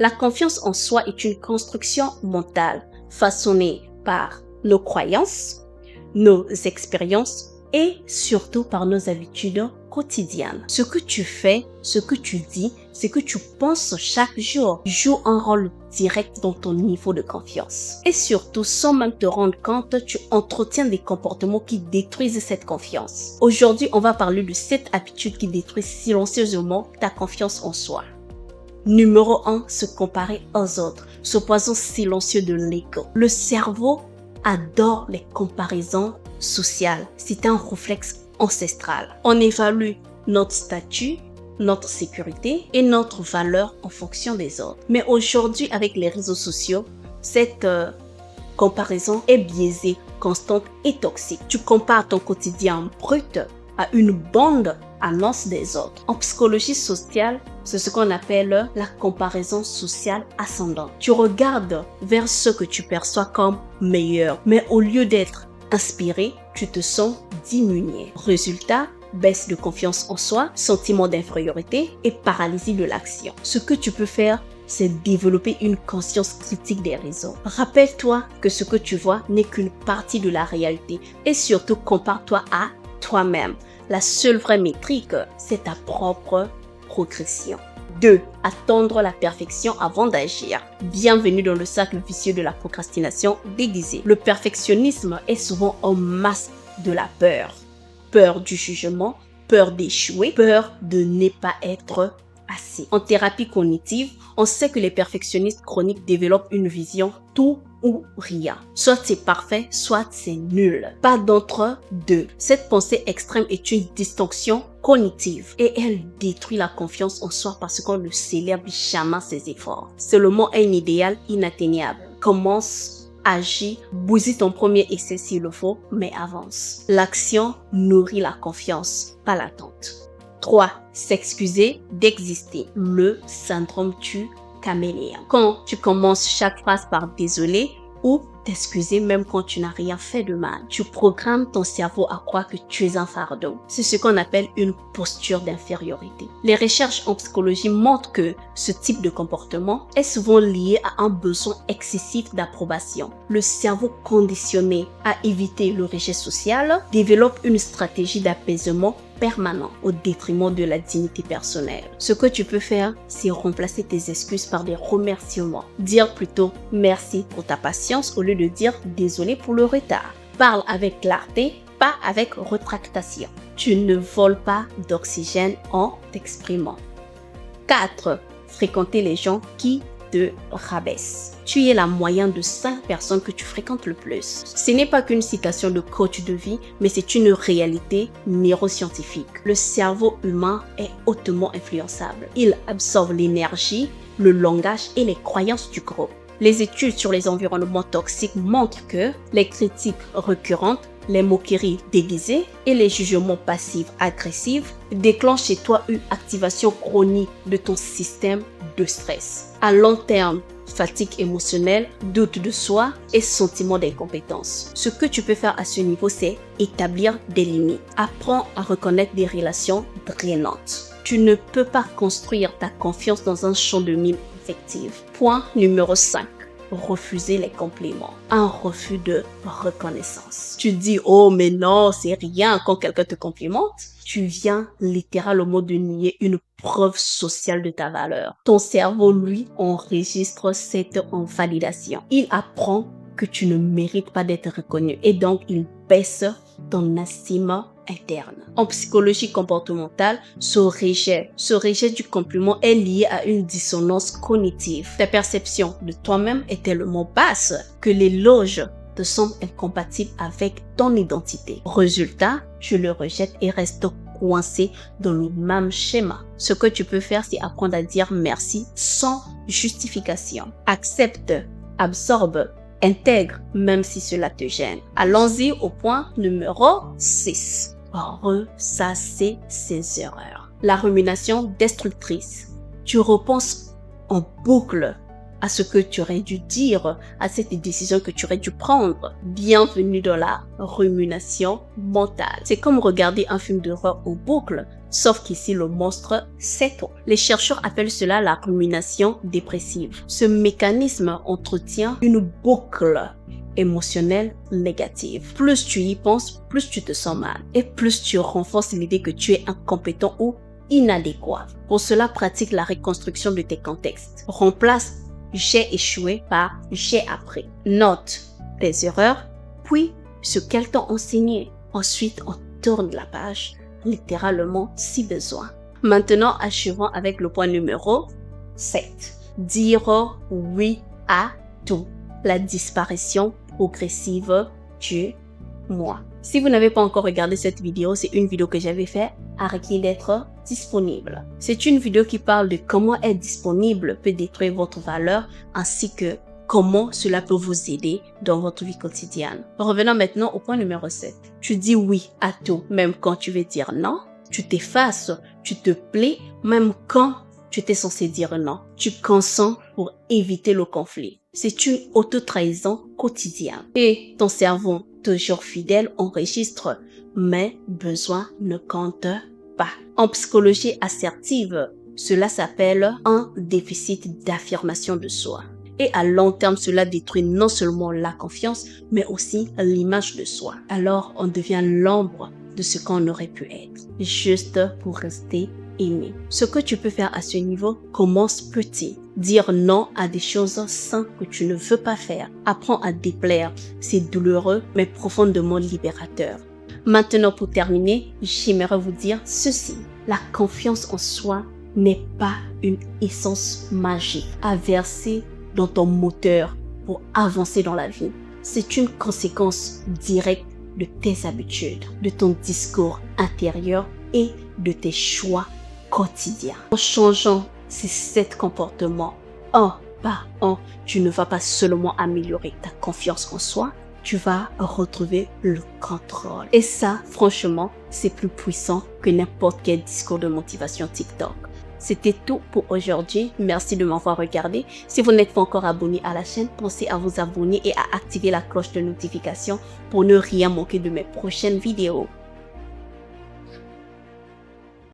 La confiance en soi est une construction mentale façonnée par nos croyances, nos expériences et surtout par nos habitudes quotidiennes. Ce que tu fais, ce que tu dis, ce que tu penses chaque jour joue un rôle direct dans ton niveau de confiance. Et surtout, sans même te rendre compte, tu entretiens des comportements qui détruisent cette confiance. Aujourd'hui, on va parler de 7 habitudes qui détruisent silencieusement ta confiance en soi. Numéro 1, se comparer aux autres, ce poison silencieux de l'ego. Le cerveau adore les comparaisons sociales. C'est un réflexe ancestral. On évalue notre statut, notre sécurité et notre valeur en fonction des autres. Mais aujourd'hui, avec les réseaux sociaux, cette comparaison est biaisée, constante et toxique. Tu compares ton quotidien brut à une bande annonce des autres. En psychologie sociale, c'est ce qu'on appelle la comparaison sociale ascendante. Tu regardes vers ce que tu perçois comme meilleur, mais au lieu d'être inspiré, tu te sens diminué. Résultat, baisse de confiance en soi, sentiment d'infériorité et paralysie de l'action. Ce que tu peux faire, c'est développer une conscience critique des réseaux. Rappelle-toi que ce que tu vois n'est qu'une partie de la réalité et surtout compare-toi à toi-même. La seule vraie métrique, c'est ta propre progression. 2. Attendre la perfection avant d'agir. Bienvenue dans le cercle vicieux de la procrastination déguisée. Le perfectionnisme est souvent un masque de la peur. Peur du jugement, peur d'échouer, peur de ne pas être assez. En thérapie cognitive, on sait que les perfectionnistes chroniques développent une vision tout ou rien. Soit c'est parfait, soit c'est nul. Pas d'entre deux. Cette pensée extrême est une distorsion cognitive et elle détruit la confiance en soi parce qu'on ne célèbre jamais ses efforts. Seulement un idéal inatteignable. Commence, agis, bousille ton premier essai s'il le faut, mais avance. L'action nourrit la confiance, pas l'attente. 3. S'excuser d'exister. Le syndrome du caméléon. Quand tu commences chaque phrase par désolé ou t'excuser même quand tu n'as rien fait de mal, tu programmes ton cerveau à croire que tu es un fardeau. C'est ce qu'on appelle une posture d'infériorité. Les recherches en psychologie montrent que ce type de comportement est souvent lié à un besoin excessif d'approbation. Le cerveau conditionné à éviter le rejet social développe une stratégie d'apaisement permanent au détriment de la dignité personnelle. Ce que tu peux faire, c'est remplacer tes excuses par des remerciements. Dire plutôt merci pour ta patience au lieu de dire désolé pour le retard. Parle avec clarté, pas avec rétractation. Tu ne voles pas d'oxygène en t'exprimant. 4. Fréquenter les gens qui te rabaissent. Tu es la moyenne de 5 personnes que tu fréquentes le plus. Ce n'est pas qu'une citation de coach de vie, mais c'est une réalité neuroscientifique. Le cerveau humain est hautement influençable. Il absorbe l'énergie, le langage et les croyances du groupe. Les études sur les environnements toxiques montrent que les critiques récurrentes, les moqueries déguisées et les jugements passifs agressifs déclenchent chez toi une activation chronique de ton système de stress. À long terme, fatigue émotionnelle, doute de soi et sentiment d'incompétence. Ce que tu peux faire à ce niveau, c'est établir des limites. Apprends à reconnaître des relations drainantes. Tu ne peux pas construire ta confiance dans un champ de mine affectif. Point numéro 5. Refuser les compliments. Un refus de reconnaissance. Tu dis, oh mais non, c'est rien quand quelqu'un te complimente. Tu viens littéralement de nier une preuve sociale de ta valeur. Ton cerveau, lui, enregistre cette invalidation. Il apprend que tu ne mérites pas d'être reconnu et donc il baisse ton estime interne. En psychologie comportementale, ce rejet du compliment est lié à une dissonance cognitive. Ta perception de toi-même est tellement basse que l'éloge te semble incompatible avec ton identité. Résultat, tu le rejettes et restes coincé dans le même schéma. Ce que tu peux faire, c'est apprendre à dire merci sans justification. Accepte, absorbe, intègre, même si cela te gêne. Allons-y au point numéro 6. Ressasser ses erreurs. La rumination destructrice. Tu repenses en boucle à ce que tu aurais dû dire, à cette décision que tu aurais dû prendre. Bienvenue dans la rumination mentale. C'est comme regarder un film d'horreur en boucle. Sauf qu'ici, le monstre, c'est toi. Les chercheurs appellent cela la rumination dépressive. Ce mécanisme entretient une boucle émotionnelle négative. Plus tu y penses, plus tu te sens mal. Et plus tu renforces l'idée que tu es incompétent ou inadéquat. Pour cela, pratique la reconstruction de tes contextes. Remplace « j'ai échoué » par « j'ai appris ». Note tes erreurs, puis ce qu'elles t'ont enseigné. Ensuite, on tourne la page, littéralement si besoin. Maintenant, achevons avec le point numéro 7. Dire oui à tout. La disparition progressive du moi. Si vous n'avez pas encore regardé cette vidéo, c'est une vidéo que j'avais faite à requis d'être disponible. C'est une vidéo qui parle de comment être disponible peut détruire votre valeur ainsi que comment cela peut vous aider dans votre vie quotidienne. Revenons maintenant au point numéro 7. Tu dis oui à tout, même quand tu veux dire non. Tu t'effaces, tu te plais, même quand tu étais censé dire non. Tu consens pour éviter le conflit. C'est une auto-trahison quotidienne. Et ton cerveau, toujours fidèle, enregistre « mes besoins ne comptent pas ». En psychologie assertive, cela s'appelle un déficit d'affirmation de soi. Et à long terme, cela détruit non seulement la confiance, mais aussi l'image de soi. Alors, on devient l'ombre de ce qu'on aurait pu être, juste pour rester aimé. Ce que tu peux faire à ce niveau, commence petit. Dire non à des choses saines que tu ne veux pas faire. Apprends à déplaire. C'est douloureux, mais profondément libérateur. Maintenant, pour terminer, j'aimerais vous dire ceci. La confiance en soi n'est pas une essence magique à verser dans ton moteur pour avancer dans la vie. C'est une conséquence directe de tes habitudes, de ton discours intérieur et de tes choix quotidiens. En changeant ces 7 comportements un par un, tu ne vas pas seulement améliorer ta confiance en soi, tu vas retrouver le contrôle. Et ça, franchement, c'est plus puissant que n'importe quel discours de motivation TikTok. C'était tout pour aujourd'hui. Merci de m'avoir regardé. Si vous n'êtes pas encore abonné à la chaîne, pensez à vous abonner et à activer la cloche de notification pour ne rien manquer de mes prochaines vidéos.